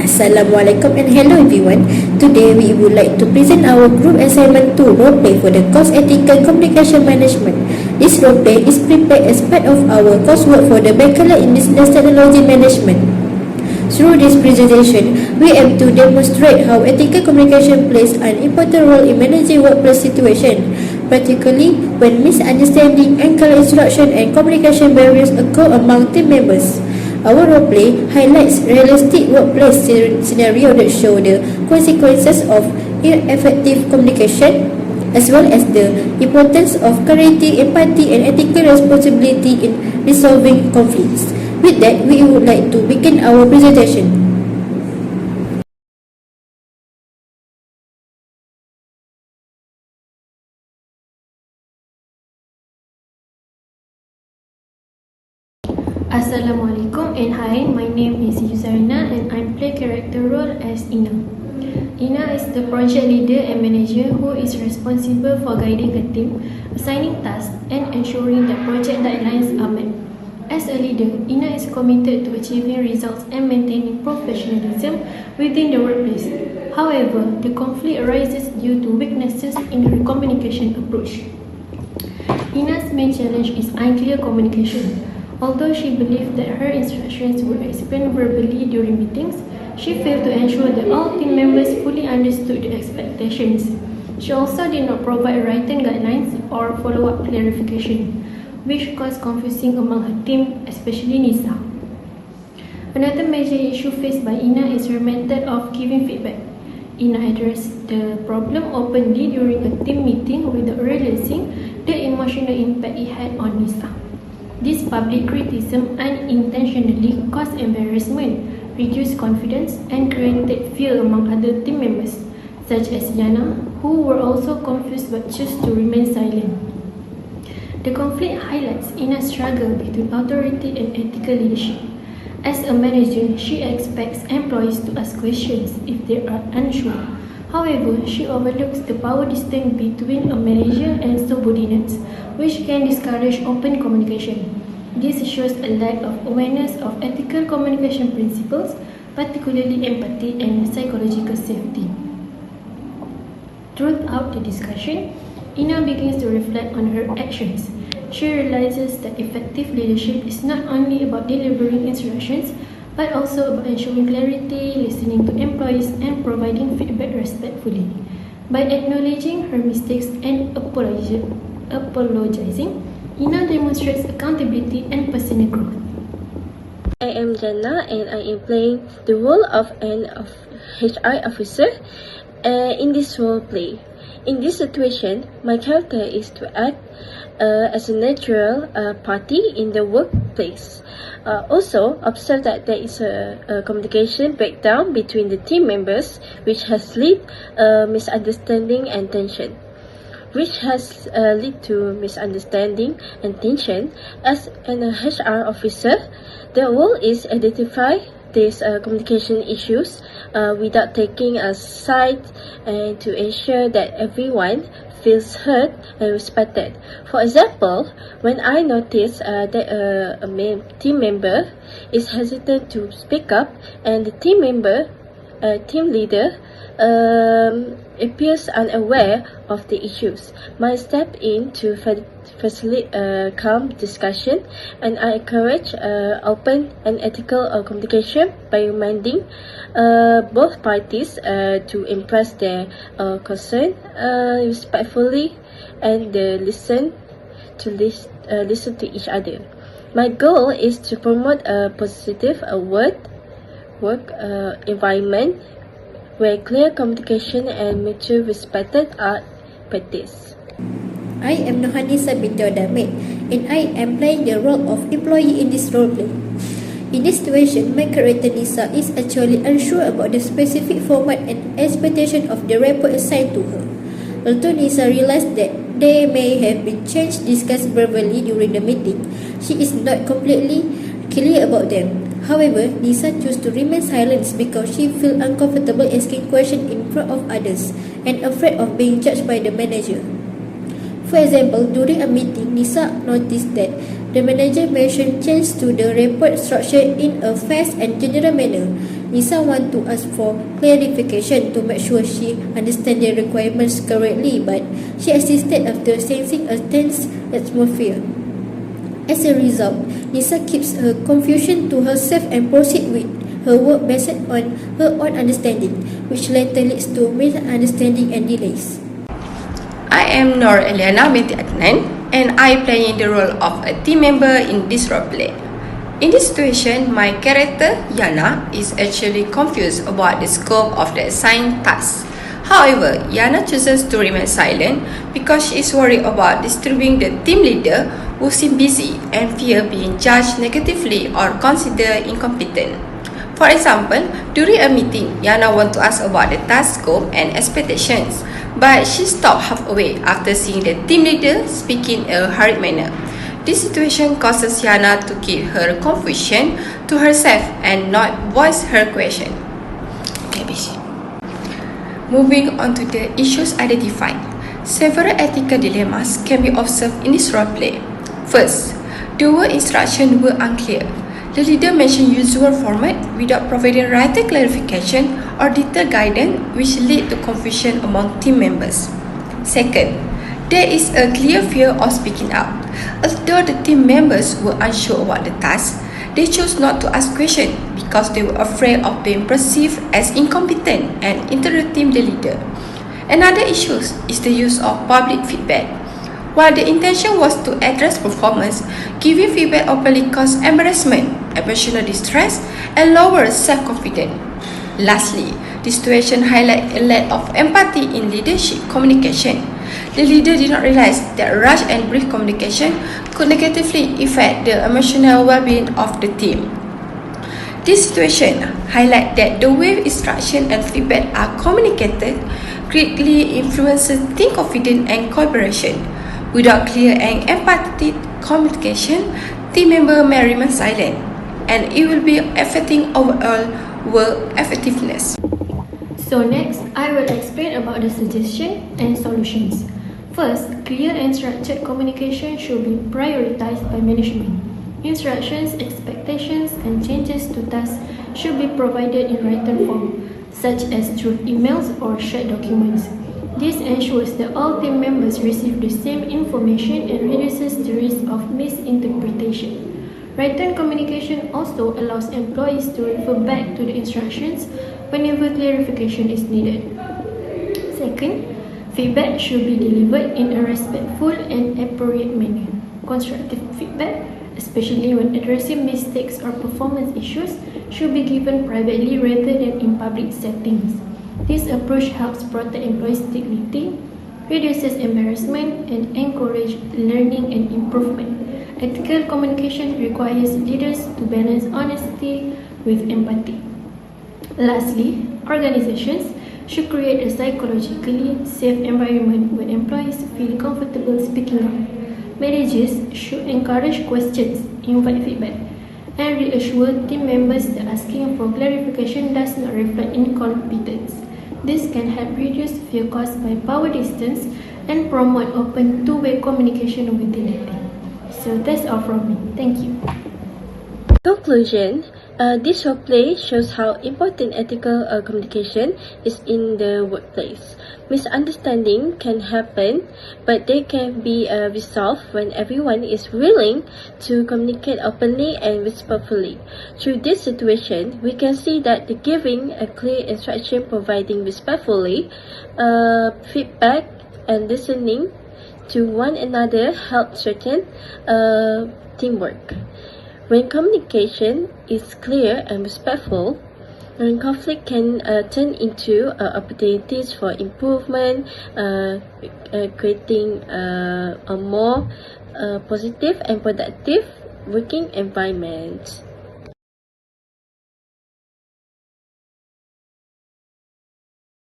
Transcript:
Assalamualaikum and hello everyone. Today we would like to present our group assignment 2 roleplay for the course Ethical Communication Management. This roleplay is prepared as part of our coursework for the Bachelor in Business Technology Management. Through this presentation, we aim to demonstrate how ethical communication plays an important role in managing workplace situations, particularly when misunderstanding, unclear instruction and communication barriers occur among team members. Our roleplay highlights realistic workplace scenario that show the consequences of ineffective communication, as well as the importance of clarity, empathy, and ethical responsibility in resolving conflicts. With that, we would like to begin our presentation. Assalamualaikum and hi, my name is Yusarina and I play character role as Ina. Ina is the project leader and manager who is responsible for guiding the team, assigning tasks and ensuring that project deadlines are met. As a leader, Ina is committed to achieving results and maintaining professionalism within the workplace. However, the conflict arises due to weaknesses in her communication approach. Ina's main challenge is unclear communication. Although she believed that her instructions were explained verbally during meetings, she failed to ensure that all team members fully understood the expectations. She also did not provide written guidelines or follow-up clarification, which caused confusion among her team, especially Nisa. Another major issue faced by Ina is her method of giving feedback. Ina addressed the problem openly during a team meeting without realizing the emotional impact it had on Nisa. This public criticism unintentionally caused embarrassment, reduced confidence, and created fear among other team members, such as Yana, who were also confused but chose to remain silent. The conflict highlights Ina's struggle between authority and ethical leadership. As a manager, she expects employees to ask questions if they are unsure. However, she overlooks the power distance between a manager and subordinates, which can discourage open communication. This shows a lack of awareness of ethical communication principles, particularly empathy and psychological safety. Throughout the discussion, Ina begins to reflect on her actions. She realizes that effective leadership is not only about delivering instructions, but also about ensuring clarity, listening to employees, and providing feedback respectfully. By acknowledging her mistakes and apologizing, Ina demonstrates accountability and personal growth. I am Jannah and I am playing the role of an HR officer in this role play. In this situation, my character is to act as a neutral party in the workplace. Also, observe that there is a communication breakdown between the team members, which has led misunderstanding and tension. Which has led to misunderstanding and tension. As an HR officer, the role is identify these communication issues without taking a side and to ensure that everyone feels heard and respected. For example, when I notice that a team member is hesitant to speak up and the team leader appears unaware of the issues, I step in to facilitate a calm discussion, and I encourage open and ethical communication by reminding both parties to express their concern respectfully and listen to each other. My goal is to promote a positive work environment where clear communication and mutual respect are practiced. I am Nohanisa binti Odamid and I am playing the role of employee in this roleplay. In this situation, my character Nisa is actually unsure about the specific format and expectation of the report assigned to her. Although Nisa realized that they may have been changed discussed verbally during the meeting, she is not completely clear about them. However, Nisa chose to remain silent because she feels uncomfortable asking questions in front of others and afraid of being judged by the manager. For example, during a meeting, Nisa noticed that the manager mentioned changes to the report structure in a fast and general manner, Nisa wants to ask for clarification to make sure she understands the requirements correctly, but she assisted after sensing a tense atmosphere. As a result, Nisa keeps her confusion to herself and proceeds with her work based on her own understanding, which later leads to misunderstanding and delays. I am Nor Eliana binti Adnan, and I play the role of a team member in this roleplay. In this situation, my character, Yana, is actually confused about the scope of the assigned task. However, Yana chooses to remain silent because she is worried about disturbing the team leader who seems busy and fear being judged negatively or considered incompetent. For example, during a meeting, Yana wants to ask about the task scope and expectations, but she stopped halfway after seeing the team leader speaking in a hurried manner. This situation causes Yana to keep her confusion to herself and not voice her question. Okay, busy. Moving on to the issues identified, several ethical dilemmas can be observed in this roleplay. First, the work instructions were unclear. The leader mentioned usual format without providing written clarification or detailed guidance, which led to confusion among team members. Second, there is a clear fear of speaking up. Although the team members were unsure about the task, they chose not to ask questions because they were afraid of being perceived as incompetent and interrupting the leader. Another issue is the use of public feedback. While the intention was to address performance, giving feedback openly caused embarrassment, emotional distress, and lower self-confidence. Lastly, this situation highlights a lack of empathy in leadership communication. The leader did not realize that rush and brief communication could negatively affect the emotional well-being of the team. This situation highlights that the way instruction and feedback are communicated greatly influences team confidence and cooperation. Without clear and empathetic communication, team members may remain silent, and it will be affecting overall work effectiveness. So next, I will explain about the suggestion and solutions. First, clear and structured communication should be prioritized by management. Instructions, expectations, and changes to tasks should be provided in written form, such as through emails or shared documents. This ensures that all team members receive the same information and reduces the risk of misinterpretation. Written communication also allows employees to refer back to the instructions whenever clarification is needed. Second, feedback should be delivered in a respectful and appropriate manner. Constructive feedback, especially when addressing mistakes or performance issues, should be given privately rather than in public settings. This approach helps protect employees' dignity, reduces embarrassment, and encourages learning and improvement. Ethical communication requires leaders to balance honesty with empathy. Lastly, organizations should create a psychologically safe environment where employees feel comfortable speaking up. Managers should encourage questions, invite feedback, and reassure team members that asking for clarification does not reflect incompetence. This can help reduce fear caused by power distance and promote open two-way communication within the team. So that's all from me. Thank you. Conclusion, this roleplay shows how important ethical communication is in the workplace. Misunderstanding can happen, but they can be resolved when everyone is willing to communicate openly and respectfully. Through this situation, we can see that the giving a clear instruction, providing respectfully feedback, and listening to one another help strengthen teamwork. When communication is clear and respectful, conflict can turn into opportunities for improvement, creating a more positive and productive working environment.